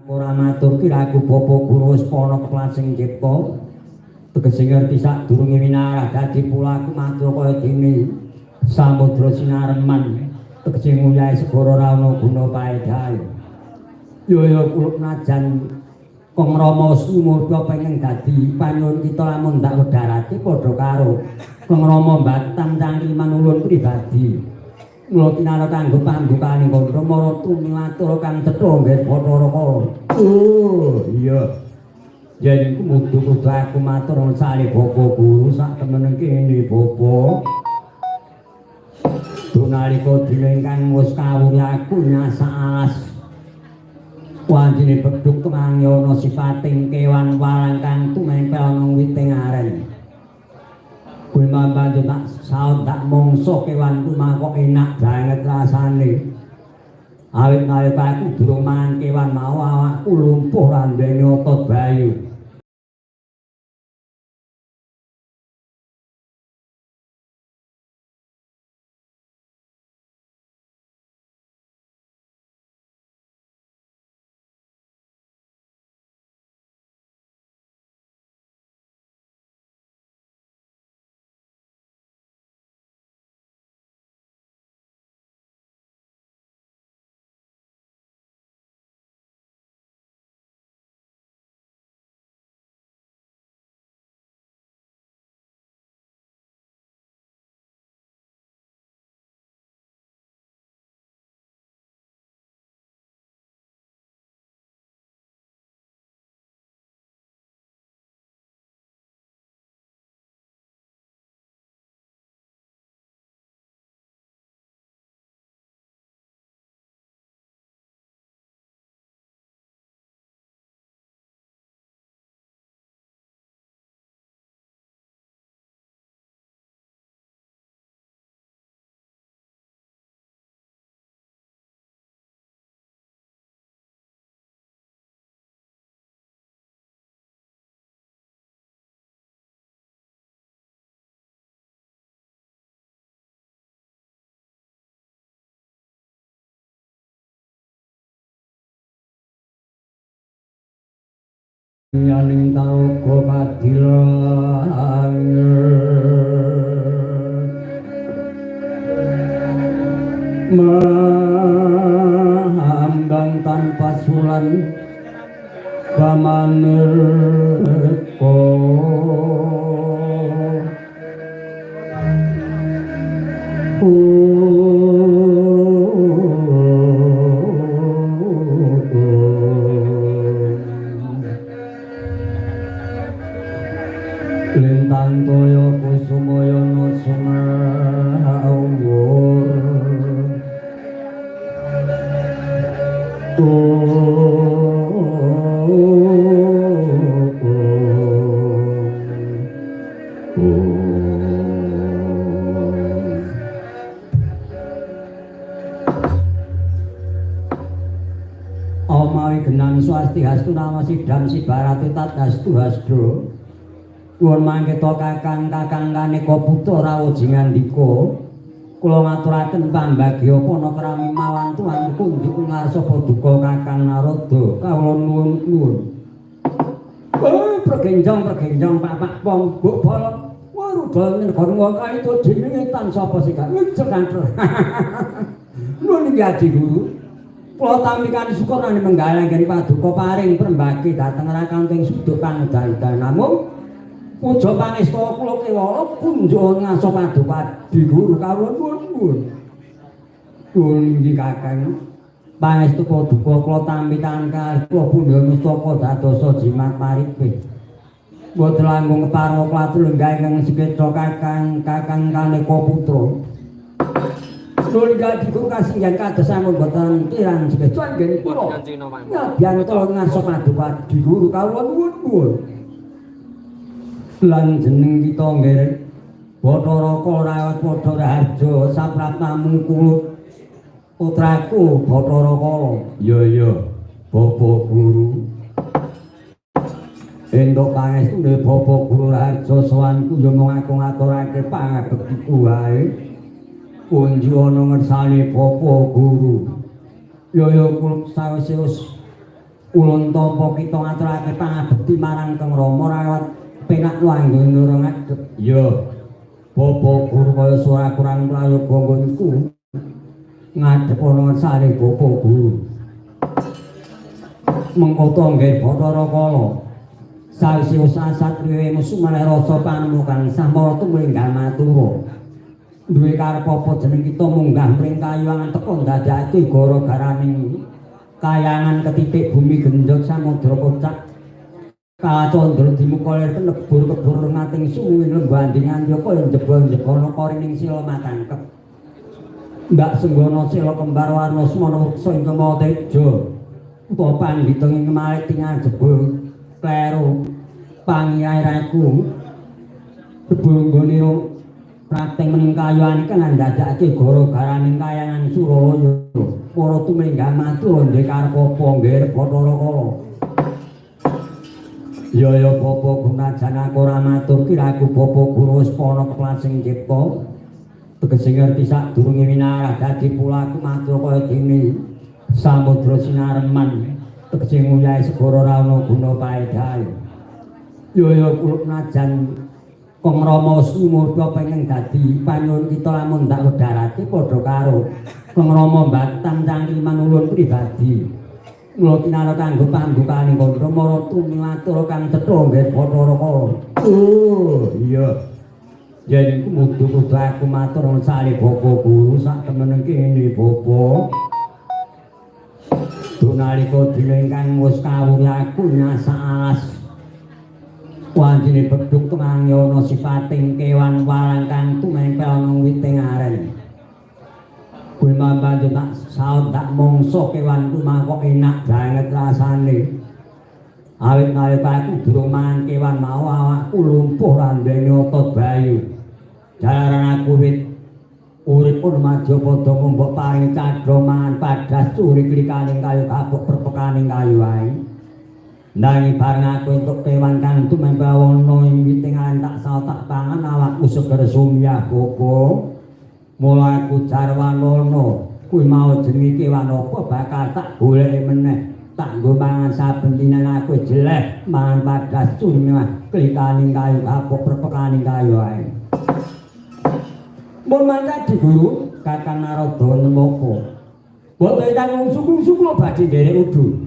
Ora matur kiraku Bapa Guru wis ana keplasing cipta. Tegese ngerti sadurunge winarah dadi pulaku matur kaya dene samudra sinareman. Tegese nguyahi segara ra ana guna paedahe. Ya kula najan Kong Rama sumurga pengen dadi panuwun kita lamun ndak wedharake padha karo Kong Rama Mbatan Cangkri manulun pribadi. Mula kinara kanggo pambukaning kandha mara tumiwatur kang cetha nggih Bathara Kala. Oh, iya. Yen kudu aku matur sale Bapa Guru sak temen kene Bapa. Dunalika dina ingkang wis kawuri aku nyasa alas. Wanjine bedhug kemangi ana sipating kewan walang kang tumempel ana witing aren. Kuwi mambantu tak saut tak mongso kewanku kok enak banget rasane. Awit nalika aku durung mangan kewan mau awakku lumpuh randene otot bayu. Yaning taroga kadilan mahambang tanpa sulan pamaneka lintang toya kusumaya sumawur Omawi genang swastihastu nama sidam sibaratu tadastu hasdo Nuwun mangketa kakang-kakang kaneka putra rawuh ngandika kula ngaturaken pambagya panakrami mawan tuan kunjuk ngarsa paduka kakang Narada kawula nuwun. Pergenjong Pak Pong Mbok Balok warudha negara ngkai to jenenge tan sapa sing gak ngecek. Nuwun iki Adi Guru. Kula tampikan syukurane menggalang geni paduka paring prembagi dhateng rakanting suduk panedal namung puja pangestu kula kewala kunjuk ngaso paduka Adi Guru kawula nuwun. Nuwun inggih Kakang. Pangestu paduka kula tampikan kalih kula pundha mustaka dadosa jimat paripe. Boten langkung keparwa klatur lenggah ingkang sekeca Kakang kaneka putra. Nuwun Adi Guru kasinggihan kados sampun boten kirang sekeca nggih kula. Nyabyanto ngaso paduka Adi Guru kawula nuwun. Lan jeneng kita nggih Bathara Kala padha raharja sapraptamu kulut putraku Bathara Kala. Iya Bapak Guru. Entuk pangestune Bapak Guru raharja sowanku ya mung aku ngaturake pangabektiku wae. Punji ana ngersane Bapak Guru. Ya kula sawise ulun tampa kita ngaturake pangabekti marang Kang Rama rawat penak luangga nurung ngadep. Iya. Bapak guru kaya suara kurang prayoga nggonku. Ngadep ana sare Bapak guru. Mengko nggih Bathara Kala. Sawise usaha satriya musuh meneh rasa panemu kang sampara tuminggal matura. Duwe karep apa jeneng kita munggah mring kayuangan teka ndadekake gara-garaning kayangan ketitik bumi gendhog samudra kocak. Kacandra dimukalir lebur-lebur ngating suwi lembandingan ya kaya jebol-jebol korining sila matangkep. Ndak senggono sila kembar warna semana weksa ing Tejo. Utawa pandhita ing malik tingal jebul kleru pangiairaku. Bebonggone praktek mening kayuan kan ndadekake gara-garaning kayangan Suralaya. Para tumenggal matur ndek karep apa nggih Bathara Kala. Ya Bapak gunajan aku ora matur kiraku Bapak guru wis ana keplasing cipta. Tegese ngerti sadurunge winarah dadi pulaku matur kaya dene samudra sinareman. Tegese nguyahi segara ora ana guna paedahe. Ya kula najan Kang Rama sumurga pengen dadi panyuwun kita lamun ndak wedharake padha karo Kang Rama Batang Cangkriman ulun pribadi. Mula kinara kanggo pambukaning kandha mara tumiwatur kang cetha nggih Bathara Kala. Oh, iya. Yen kudu aku matur sale Bapak guru sak temenen kene Bapak. Dunalika dina ingkang wis kawruh aku nyasa alas. Wanjine bedhug tengange ana sipating kewan walang kang tumempel nang witing aren. Kuwi mambantu tak saut tak mongso kewanku mangkok enak banget rasane. Awit nalika aku durung mangan kewan mau awakku lumpuh randene otot bayu. Jalaran aku wit urip pun madya padha mbok paring cadha mangan padas curi klikaning kayu kapuk perpekaning kayu wae. Nanging bareng aku entuk kewan kang tumempel ana ing witing aren tak saut tak pangan awakku seger sumyah Bapak. Mula aku jarwanono kuwi mau jenenge kewan apa bakal tak goleki meneh tak nggo mangan saben dinan aku jeleh mangan padas cuma klikaning kayu kapuk perpekaning kayu ae. Mun mangkat Guru Kakang Narada nemoko. Boten tanggung suku-suku badhe nderek udu.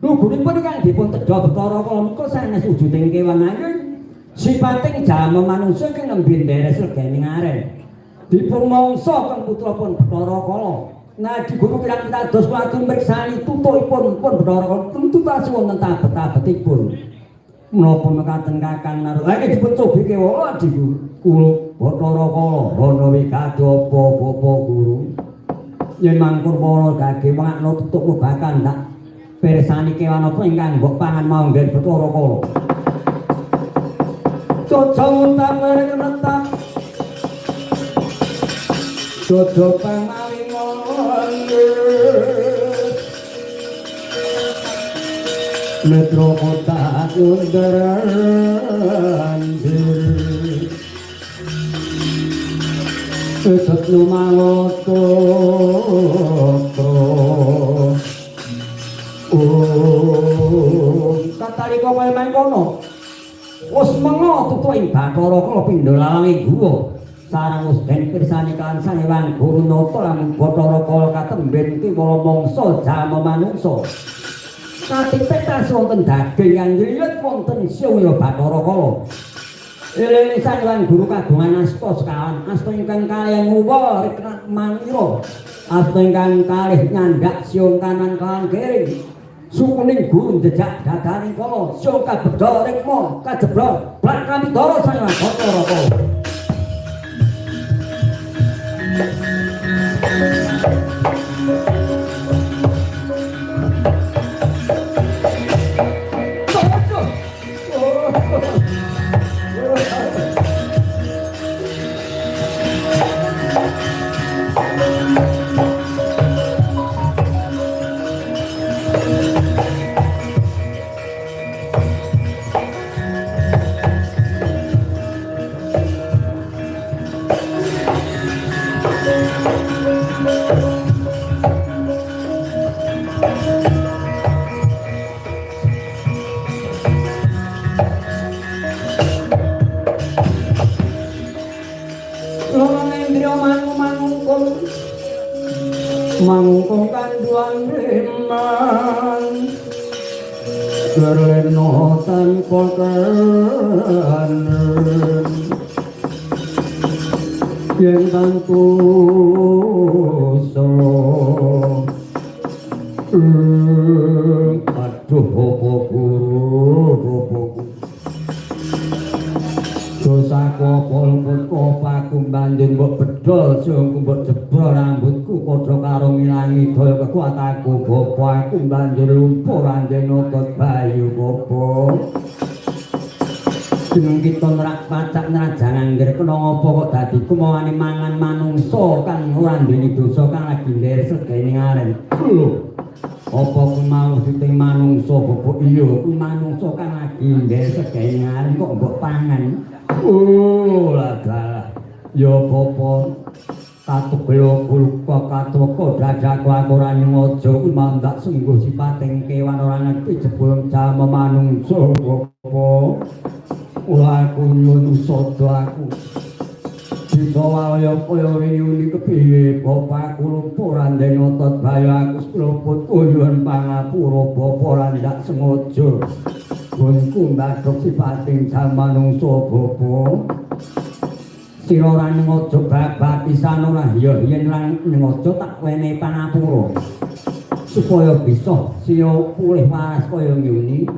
Lugunipun kang dipun tedha Bathara Kala menika sanes wujuding kewan nanging sipating jalma manungsa ing nembe nderes legening aren. Dipun mangsa kang putrapun Bathara Kala. Ngadi Guru kirang pitados kula mriksani tutukipun pun Bathara Kala tentu tasih wonten tabet-tabetipun. Menapa mekaten Kakang Narada? Lah iki dipun cobi kewala Adi Guru. Kula Bathara Kala ana wigati apa Bapak Guru? Yen mangkur para gage mangakno tutukmu bakal ndak pirsani kewan apa ingkang mbok pangan mau nggih Bathara Kala. Cocok tamare menetap Dodo pangawingon Metro kota kundarandir Esot numangoto Tatalika kaya mangkono wis mengo tutuking Bathara Kala pindha lawange guwa sareng wis ben pirsani kan sanewan Guru Nata lamun Bathara Kala katemben kiwala mangsa jalma manungsa. Katipek tas wonten daging yang nglilit wonten siya Bathara Kala. Elene sanewan Guru kagungan asta sekawan, asta ingkang kalih nguwa rikna manira. Asta ingkang kalih nyandak siung kanan kalan kering. Sukuning Guru jejak dadaning kala siung kabedha rikma kajeblok blak kamidara sanewan Bathara Kala. mangko kanduan reman kereno tanpa kanen yen tantu so aduh apa guru dosa kopol kopaku banjur mbok bedol sing mbok jebol rambutku padha karo ngilangi daya kekuatanku bapa aku banjur lumpuh randene otot bayu bapa jeneng kita nerak pacak nerak jangan ngger kena apa kok dadi kumawane mangan manungsa kang ora duweni dosa kang lagi nderek segene ngaren lho apa ku mau diting manungsa bapa iya ku manungsa kang lagi nderek segene ngaren kok mbok pangan. Oh ladalah ya apa katebelo kulka katweka dadaku aku ora nyojo kuwi mandak sungguh sipating kewan ora ngerti jebul jama manungsa apa ora aku nyuwun usada aku bisa waya kaya riuni kepiye bapakku lupa randene otot bayu aku luput nyuwun pangapura bapa randak sengaja bunku mbadhok sipating manungsa bapa sira ora ngojo babat pisan ora ya yen lan ngojo tak wene pangapura supaya bisa sira pulih waras kaya ngene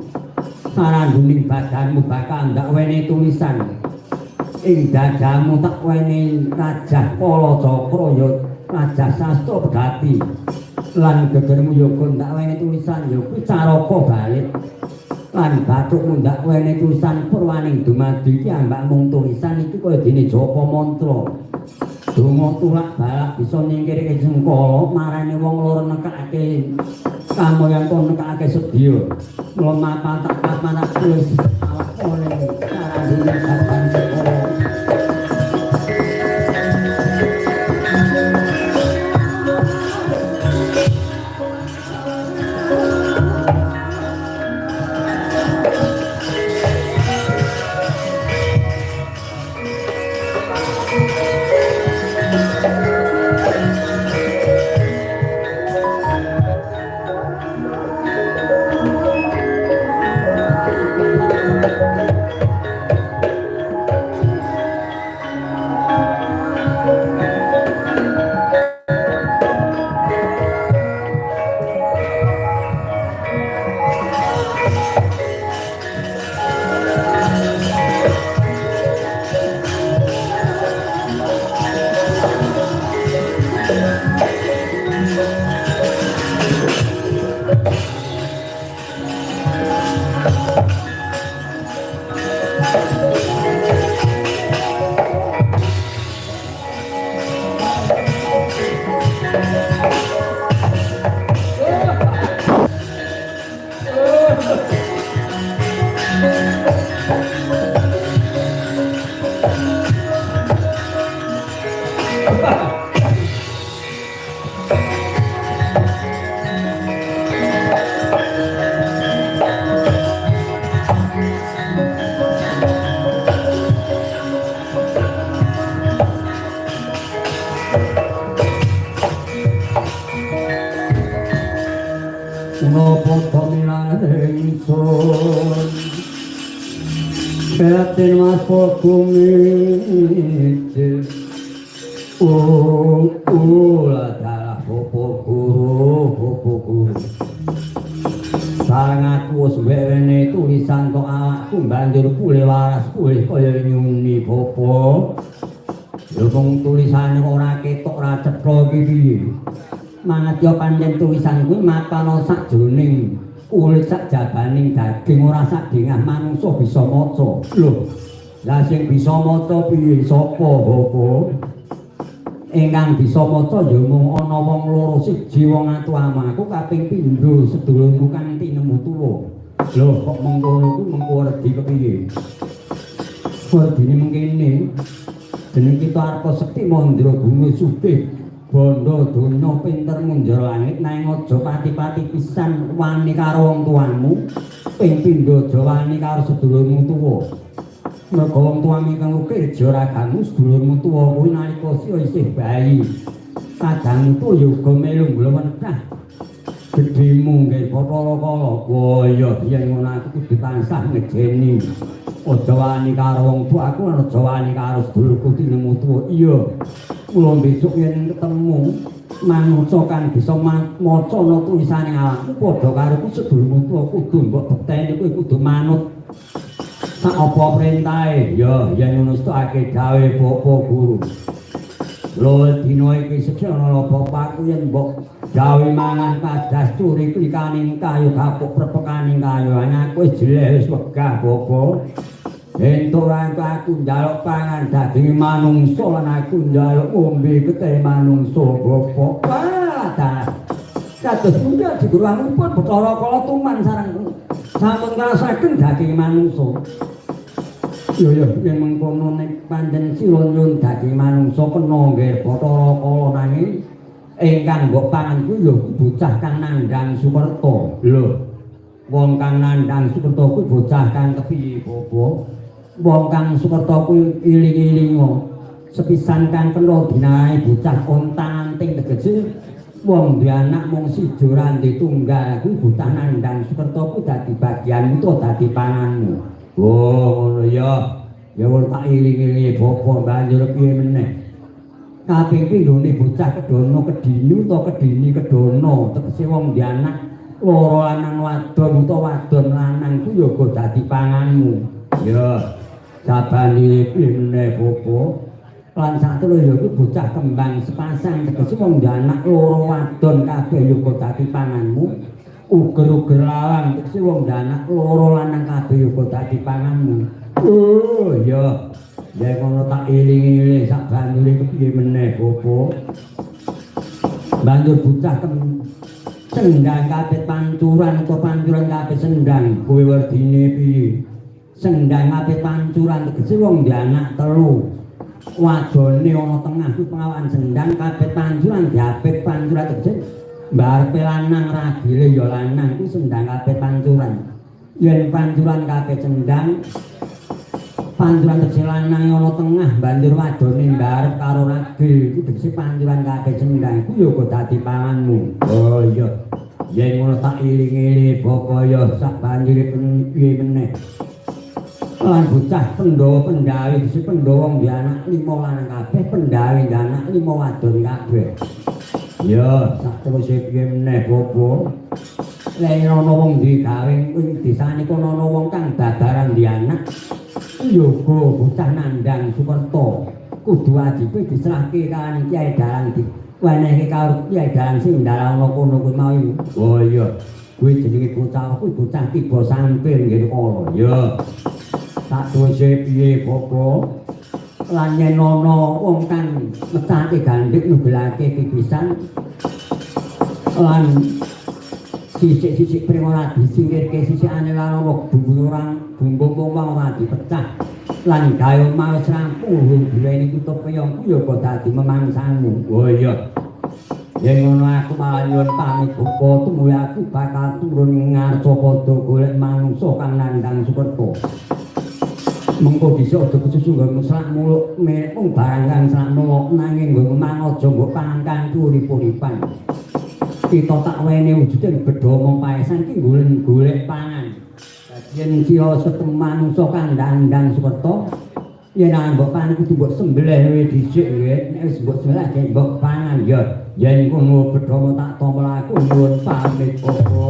saranduning badanmu bakal ndak wene tulisan ing dadamu tak wene Rajah Kala Cakra ya Rajah Sastra Pegati lan gegermu ya ndak wene tulisan ya kuwi caraka balik lan bathukmu ndak wene tulisan purwaning dumadi iki ambak mung tulisan iki kaya dene japa mantra donga tulak balak bisa nyingkirke jengkala marane wong loro nekake kamoyan kon nekake sedya mula mapal tak papan tak tulis awak oleh sarandune badan sekolah. Batin mas pokungit ladalah bopo guru sarang aku wis wene tulisan tok awakku banjur pulih waras pulih kaya nyuni bopo lho wong tulisane ora ketok ora cetha iki piye manadya pancen tulisan kuwi mapana sakjroning kulit sak jabaning daging ora sak dengah manungsa bisa maca. Lho, lah sing bisa maca piye sapa bapa? Ingkang bisa maca ya mung ana wong loro siji wong atuama aku kaping pindho sedulurmu kang tinemu tuwa. Lho, kok mengkono ku mengko redi kepiye? Werdine mengkene. Jeneng kita arep sekti mandra bumi sugih. Bondo donya pinter munjur langit nang aja pati-pati pisan wani karo wong tuamu ping pindho aja wani karo sedulurmu tuwa mergo wong tuamu kang ukir aja ragamu sedulurmu tuwa kuwi nalika isih bayi kadang tuyuga melu mlewenah gedhimu nggih Bathara-kala. Oh iya yen ngono aku kudu tansah ngejeni. Aja wani karo wong tuaku lan aja wani karo sedulurku tinemu tuwa. Iya. Mula besok yen ketemu manungsa kang bisa maca ana tulisane alamku padha karo sedulurmu tuwa kudu mbok bekteni kowe kudu manut sak apa perintahe. Ya yen ngono stukake gawe bapa guru. Lho dina iki seksana bapakku yen mbok gawe mangan kadas curi klikaning kayu kapuk prepekaning kayu anakku wis jeleh wis wegah bapa. Entuk aku njaluk pangan daging manungsa lan aku njaluk ngombe getih manungsa bapa. Wah, kados pundi diguruanipun Bathara-kala tuman sareng sampun ngrasaken daging manungsa. Yo yen mengkono nek pancen sira nyun daging manungsa kena nggih Bathara-kala nanging ingkang mbok pangan kuwi ya bocah kang nandhang Sukerta. Lho, wong kang nandhang Sukerta kuwi bocah kang kepiye, Bapa? Wong kang Sukerta kuwi iling-ilinga. Sepisan kang kena dinae bocah ontang-anting tegese wong duwe anak mung siji ora ndek tunggal kuwi bocah nandhang Sukerta kuwi dadi bagianmu to dadi panganmu. Oh, ngono ya. Ya wong tak iling-ilingi Bapa banjur piye meneh? Kaping pindhone bocah kedono kedini utawa kedini kedono tegese wong di anak loro lanang wadon utawa wadon lanang ku ya go dadi panganmu. Ya sabane meneh Bapa lan saklono ya ku bocah kembang sepasang tegese wong di anak loro wadon kabeh ya go dadi panganmu. Uger-uger lawang tegese wong di anak loro lanang kabeh ya go dadi panganmu. Oh ya. Ya ngono tak iling-iling sak banjure kepiye meneh Bapa. Banjur bocah sendang kabeh pancuran utawa pancuran kabeh sendang kowe werdine piye? Sendang kabeh pancuran tegese wong di anak telu. Wadone ana tengah ku pengawan sendang kabeh pancuran diapit pancuran tegese mbarepe lanang ragile ya lanang ku sendang kabeh pancuran. Yen pancuran kabeh sendang pancuran tegese lanang ana tengah banjur wadone mbarep karo ragil iku tegese pancuran kabeh sendang iku ya kok dadi panganmu. Oh iya. Yen ngono tak iling-iling Bapa ya sak banjure piye meneh. Lan bocah Pandhawa pendhawi si Pandhawa wong di anak 5 lanang kabeh pendhawi di anak 5 wadon kabeh. Ya sak terus piye meneh Bapa. Lek ana wong digawe ing desane kono ana wong kang dadaran di anak yoga bocah nandhang Sukerta kudu wajibe diserahke kan Kyai Dalang diwenehke karo Kyai Dalang sing ndalana kono kuwi mau. Oh iya kuwi jenenge bocah kuwi bocah tiba sampir nggih kala ya tak dose piye Bapa lan yen ana wong kang mecake gandhik nugelake pipisan lan sisik-sisik primora disingkirke sisikane lan ana bumbung wong ora dipecah lan gawe mau rampung duweni tutup peyongku ya kok dadi memangsanmu. Oh iya. Yen ngono aku malah nyuwun pamit Bapa tumuli aku bakal turun ngarsa padha golek manungsa kang nandhang Sukerta. Mengko bisa aja kesusu nggo selak muluk mung barang kang selak muluk nanging nggo mang aja mbok pangan urip-uripan. Kita tak wene wujude bedha paesan ki golek pangan. Yen sira ketemu manungsa kang nandhang Sukerta, yen mbok pangan kudu mbok sembelih luwih dhisik nggih. Nek wis mbok sembelih nggih mbok pangan ya. Yen kono bedha tak tompel aku nyuwun pamit Bapa.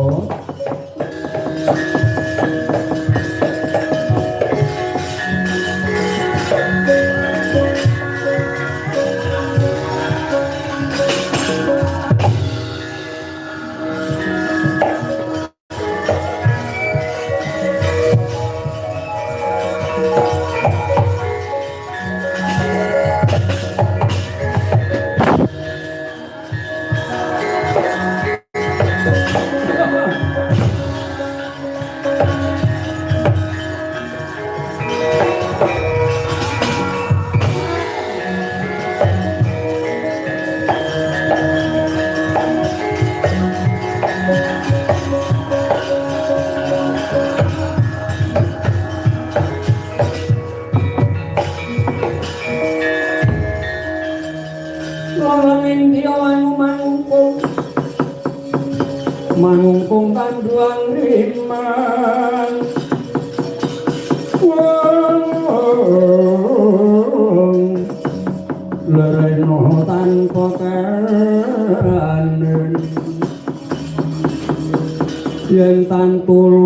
iman lereno tanpa kanen yen tantuluso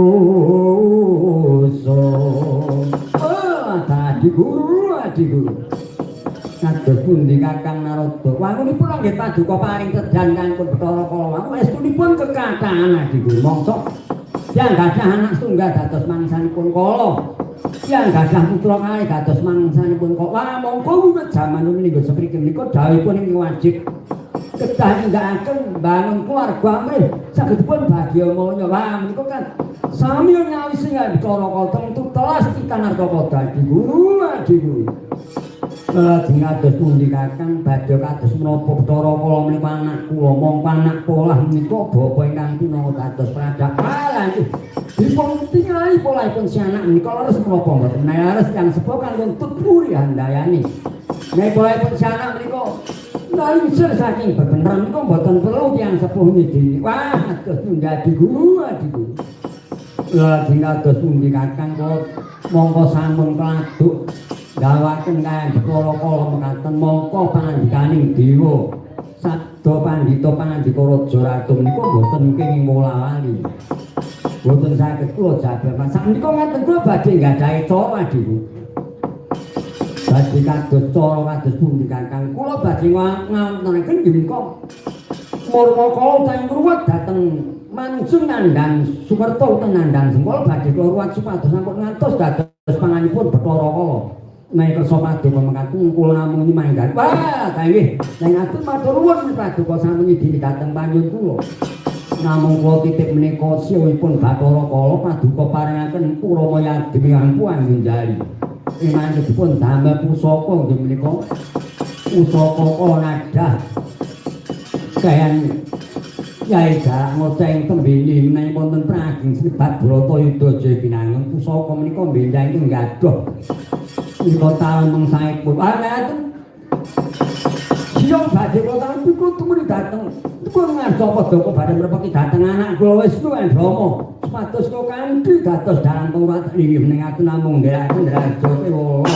tadi guru kados pundi Kakang Narada wangunipun nggih paduka paring sedan kangge Bathara Kala estunipun kekathah Adi Guru mongso yang gadah anak tunggal dados mangsanipun Kala yang gadah putra kalih dados mangsanipun Kala wah mongko wiwit jaman menika sepriki menika dawuhipun ing wajib kedah nindakaken bangun keluarga amrih sagedipun bagya mulya wah menika kan sami nyawisi Bathara Kala tentu telas kita Narada Adi Guru lajeng kados pundi Kakang badhe kados menapa Bathara Kala menika anak kula mongko anak polah menika bapa ingkang tuna dados pradak lan dipun tingali polahipun si anak menika leres menapa mboten leres yang sepuh kan nuntut puri handayani nek polahipun si anak menika nalisir saking bebeneran menika mboten perlu tiyang sepuh ngidini wah kados pundi Adi Guru lajeng kados pundi Kakang kula mongko sampun keladuk gawaken kaya Bathara Kala mekaten mongko pangandikaning dewa sabda pandhita pangandika raja ratu menika boten kenging molawali boten saged kula jabar sakmenika ngeten kula badhe nggadahi cara Adiku badhe kados cara kados pundi Kakang kula badhe ngawontenaken nggih menika Murma Kala utawi ngruwat dhateng Manjung Nandang Sukerto utawi Nandang Sengkala badhe kula ruwat supados sampun ngantos dados panganipun Bathara Kala nek kersa paduka mekaten kula namung manggan wah nggih nek atur matur nuwun paduka sami nyidini dhateng panyun kula namung kula titip menika siyuwipun Bathara Kala paduka paringaken Puramaya demi ampu anjali imanipun damel pusaka nggih menika pusaka nadah kayan Yai Jarak ngoceng tembini menawi wonten praging Sribat Bratayuda Jaya Pinangun pusaka menika mbendah ingkang gadoh menika taun mangsaipun ngaten siyong badhe kula taun piku tumuli dateng dipun ngadha padha badhe mrepeki dateng anak kula Wisnu Rama supados kula kanthi dados dalan turat inggih menawi namung nderekaken raja Dewa